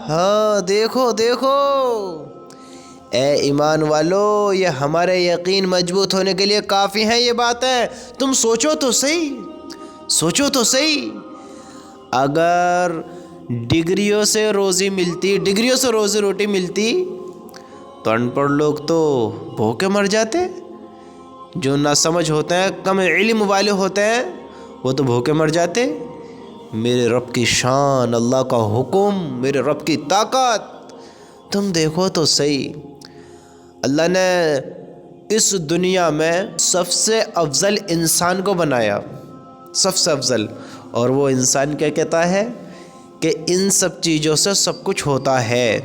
ہاں دیکھو دیکھو، اے ایمان والو، یہ ہمارے یقین مضبوط ہونے کے لیے کافی ہیں یہ باتیں۔ تم سوچو تو صحیح، سوچو تو صحیح، اگر ڈگریوں سے روزی ملتی، ڈگریوں سے روزی روٹی ملتی تو ان پڑھ لوگ تو بھوکے مر جاتے۔ جو نہ سمجھ ہوتے ہیں، کم علم والے ہوتے ہیں، وہ تو بھوکے مر جاتے۔ میرے رب کی شان، اللہ کا حکم، میرے رب کی طاقت، تم دیکھو تو صحیح۔ اللہ نے اس دنیا میں سب سے افضل انسان کو بنایا، سب سے افضل، اور وہ انسان کیا کہتا ہے کہ ان سب چیزوں سے سب کچھ ہوتا ہے۔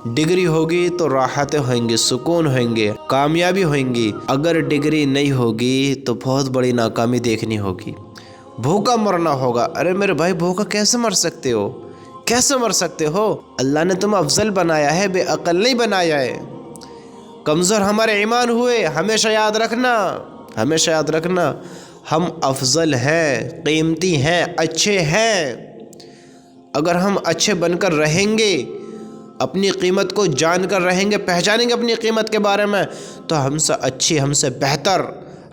ڈگری ہوگی تو راحتیں ہوئیں گی، سکون ہوئیں گے، کامیابی ہوئیں گی۔ اگر ڈگری نہیں ہوگی تو بہت بڑی ناکامی دیکھنی ہوگی، بھوکا مرنا ہوگا۔ ارے میرے بھائی، بھوکا کیسے مر سکتے ہو؟ کیسے مر سکتے ہو؟ اللہ نے تمہیں افضل بنایا ہے، بے عقل نہیں بنایا ہے۔ کمزور ہمارے ایمان ہوئے، ہمیشہ یاد رکھنا، ہمیشہ یاد رکھنا، ہم افضل ہیں، قیمتی ہیں، اچھے ہیں۔ اگر ہم اچھے بن کر رہیں گے، اپنی قیمت کو جان کر رہیں گے، پہچانیں گے اپنی قیمت کے بارے میں، تو ہم سے اچھی، ہم سے بہتر،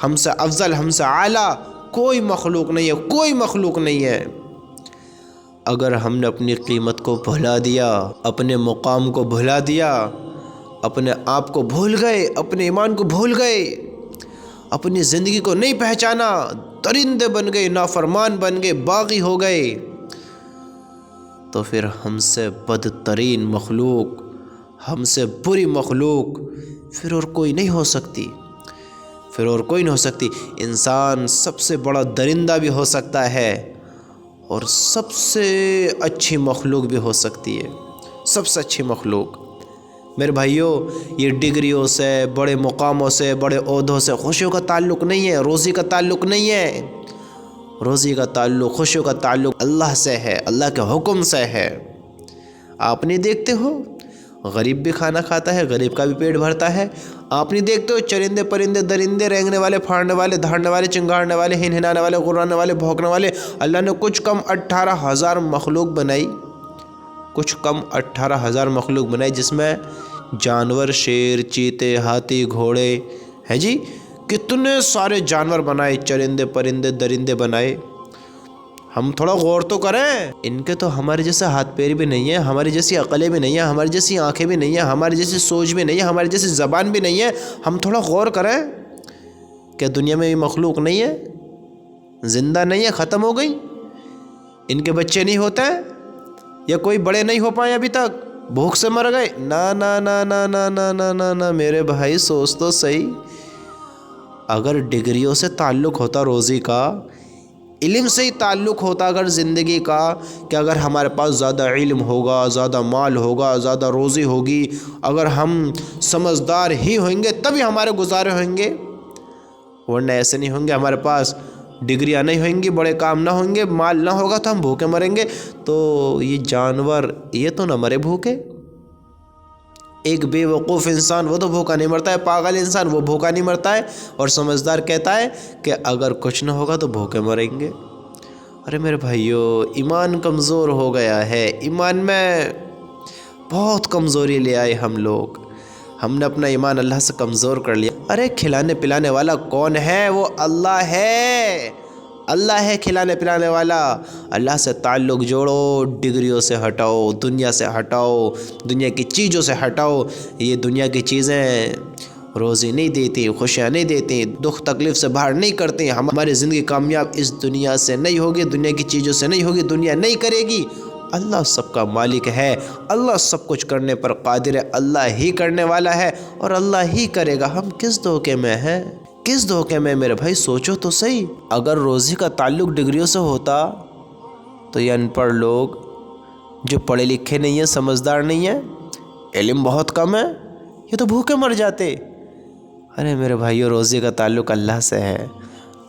ہم سے افضل، ہم سے اعلیٰ کوئی مخلوق نہیں ہے، کوئی مخلوق نہیں ہے۔ اگر ہم نے اپنی قیمت کو بھلا دیا، اپنے مقام کو بھلا دیا، اپنے آپ کو بھول گئے، اپنے ایمان کو بھول گئے، اپنی زندگی کو نہیں پہچانا، درندے بن گئے، نافرمان بن گئے، باغی ہو گئے، تو پھر ہم سے بدترین مخلوق، ہم سے بری مخلوق پھر اور کوئی نہیں ہو سکتی، پھر اور کوئی نہیں ہو سکتی۔ انسان سب سے بڑا درندہ بھی ہو سکتا ہے اور سب سے اچھی مخلوق بھی ہو سکتی ہے، سب سے اچھی مخلوق۔ میرے بھائیوں، یہ ڈگریوں سے، بڑے مقاموں سے، بڑے عہدوں سے خوشیوں کا تعلق نہیں ہے، روزی کا تعلق نہیں ہے۔ روزی کا تعلق، خوشیوں کا تعلق اللہ سے ہے، اللہ کے حکم سے ہے۔ آپ نہیں دیکھتے ہو، غریب بھی کھانا کھاتا ہے، غریب کا بھی پیٹ بھرتا ہے۔ آپ نہیں دیکھتے ہو، چرندے پرندے درندے، رینگنے والے، پھاڑنے والے، دھاڑنے والے، چنگاڑنے والے، ہنہنانے والے، غرانے والے، بھونکنے والے، اللہ نے کچھ کم 18,000 مخلوق بنائی، کچھ کم 18,000 مخلوق بنائی، جس میں جانور، شیر، چیتے، ہاتھی، گھوڑے ہیں جی، کتنے سارے جانور بنائے، چرندے پرندے درندے بنائے۔ ہم تھوڑا غور تو کریں، ان کے تو ہمارے جیسے ہاتھ پیر بھی نہیں ہیں، ہماری جیسی عقلیں بھی نہیں ہیں، ہماری جیسی آنکھیں بھی نہیں ہیں، ہماری جیسی سوچ بھی نہیں ہے، ہماری جیسی زبان بھی نہیں ہے۔ ہم تھوڑا غور کریں، کیا دنیا میں یہ مخلوق نہیں ہے، زندہ نہیں ہے، ختم ہو گئی؟ ان کے بچے نہیں ہوتے ہیں، یا کوئی بڑے نہیں ہو پائے ابھی تک، بھوک سے مر گئے؟ نا نا نا نا نا نا نا نا نا، میرے بھائی سوچ تو صحیح۔ اگر ڈگریوں سے تعلق ہوتا روزی کا، علم سے ہی تعلق ہوتا اگر زندگی کا، کہ اگر ہمارے پاس زیادہ علم ہوگا، زیادہ مال ہوگا، زیادہ روزی ہوگی، اگر ہم سمجھدار ہی ہوئیں گے تبھی ہمارے گزارے ہوئیں گے، ورنہ ایسے نہیں ہوں گے۔ ہمارے پاس ڈگریاں نہیں ہوئیں گی، بڑے کام نہ ہوں گے، مال نہ ہوگا تو ہم بھوکے مریں گے۔ تو یہ جانور یہ تو نہ مرے بھوکے، ایک بے وقوف انسان وہ تو بھوکا نہیں مرتا ہے، پاگل انسان وہ بھوکا نہیں مرتا ہے، اور سمجھدار کہتا ہے کہ اگر کچھ نہ ہوگا تو بھوکے مریں گے۔ ارے میرے بھائیو، ایمان کمزور ہو گیا ہے، ایمان میں بہت کمزوری لے آئے ہم لوگ، ہم نے اپنا ایمان اللہ سے کمزور کر لیا۔ ارے کھلانے پلانے والا کون ہے؟ وہ اللہ ہے، اللہ ہے کھلانے پلانے والا۔ اللہ سے تعلق جوڑو، ڈگریوں سے ہٹاؤ، دنیا سے ہٹاؤ، دنیا کی چیزوں سے ہٹاؤ۔ یہ دنیا کی چیزیں روزی نہیں دیتی، خوشیاں نہیں دیتی، دکھ تکلیف سے باہر نہیں کرتی۔ ہماری زندگی کامیاب اس دنیا سے نہیں ہوگی، دنیا کی چیزوں سے نہیں ہوگی، دنیا نہیں کرے گی۔ اللہ سب کا مالک ہے، اللہ سب کچھ کرنے پر قادر ہے، اللہ ہی کرنے والا ہے اور اللہ ہی کرے گا۔ ہم کس دھوکے میں ہیں، کس دھوکے میں؟ میرے بھائی سوچو تو صحیح۔ اگر روزی کا تعلق ڈگریوں سے ہوتا تو یہ ان پڑھ لوگ جو پڑھے لکھے نہیں ہیں، سمجھدار نہیں ہیں، علم بہت کم ہے، یہ تو بھوکے مر جاتے۔ ارے میرے بھائیو، روزی کا تعلق اللہ سے ہے،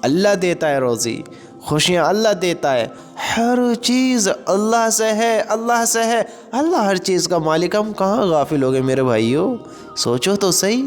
اللہ دیتا ہے روزی، خوشیاں اللہ دیتا ہے، ہر چیز اللہ سے ہے، اللہ سے ہے، اللہ ہر چیز کا مالک۔ ہم کہاں غافل ہو گئے میرے بھائیو؟ سوچو تو صحیح۔